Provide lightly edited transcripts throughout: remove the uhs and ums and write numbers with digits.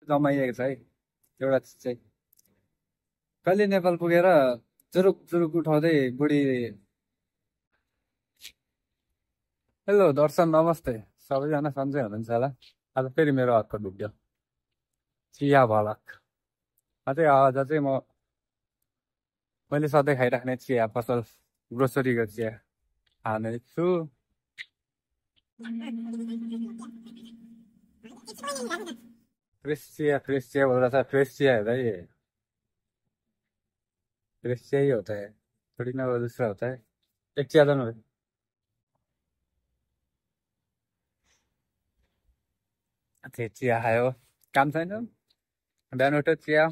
जमाइएको छ है एउटा चिज चाहिँ। कहिले नेपाल पुगेर जुरुक जुरुक उठाउँदै बुढी। हेलो दर्शन, नमस्ते। सबैजना सन्चै हुनुहुन्छ होला। आज फेरि मेरो हातको भिडियो चिया भलक अझै आज चाहिँ मैले सधैँ खाइराख्ने चिया पसल ग्रोसरीको चिया खाने छु। फ्रेश चिया बोल रहा था। फ्रेश चिया है भाई ये। फ्रेश चिया ही होता है, थोड़ी ना वो दूसरा होता है। एक चिया दोनों चिया खायो, काम छैन। बिहान उठ्यो चिया,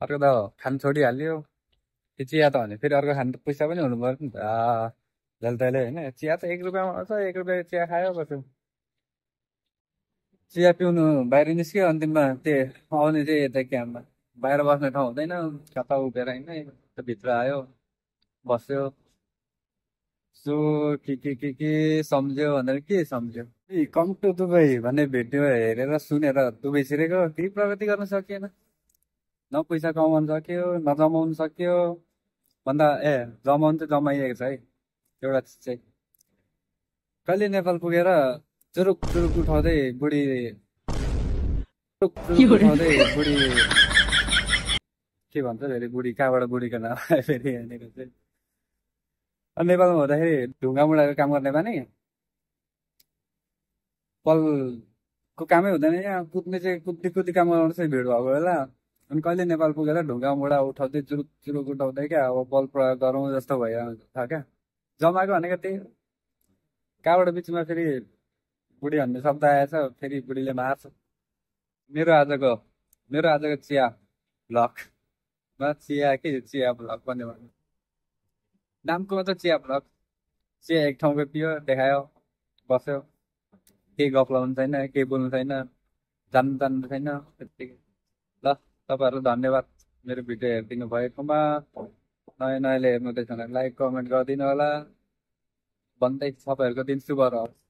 अर्को त खान छोडिहाल्यो। त्यो चिया त भने फेरि अर्को खानु त पैसा पनि हुनु पर्यो नि त। झल्तैले होइन, चिया त 1 रुपियाँमा आउँछ। 1 रुपियाँ चिया खायो बस्यो। चिया पिउनु बाहिर निस्क्यो, अन्तिममा त्यो आउने चाहिँ यता क्याम्पमा। बाहिर बस्ने ठाउँ हुँदैन, कता उभिएर होइन भित्र आयो, बस्यो। सो के सम्झ्यो भनेर के सम्झ्यो। कम टु दुबई भन्ने भिडियो हेरेर सुनेर दुबई छिरेको, केही प्रगति गर्न सकिएन। न पैसा कमाउन सक्यो, न जमाउन सक्यो। भन्दा जमाउनु चाहिँ जमाइएको छ है एउटा चिज चाहिँ। कहिले नेपाल पुगेर जुरुक जुरुक उठाउँदै बुढी के भन्छ फेरि, बुढी कहाँबाट बुढीको नाम आयो फेरि यहाँनिर चाहिँ। नेपालमा हुँदाखेरि ढुङ्गा मुढाको काम गर्ने बानी, पलको कामै हुँदैन। यहाँ कुद्ने चाहिँ कुद्दी काम गर्नु चाहिँ भिड भएको बेला। अनि कहिले नेपाल पुगेर ढुङ्गा मुढा उठाउँदै जुरुक जुरुक उठाउँदै क्या अब बल प्रयोग गरौँ जस्तो भइरहेको छ क्या। जमाएको भनेको त्यही हो। कहाँबाट बिचमा फेरि बुढी भन्ने शब्द आएछ, फेरि बुढीले मार्छ। मेरो आजको चिया भ्लग चिया के चिया भ्लग भन्ने भन्नु नामको मात्र चिया भ्लग। चिया एक ठाउँको पियो, देखायो, बस्यो। केही गफ लाउनु छैन, केही बोल्नु छैन, जान्नु छैन, त्यतिकै। ल तपाईँहरू धन्यवाद मेरो भिडियो हेरिदिनु भएकोमा। नयाँ नयाँले हेर्नुहुँदैछ भने लाइक कमेन्ट गरिदिनु होला भन्दै तपाईँहरूको दिन शुभ रहोस्।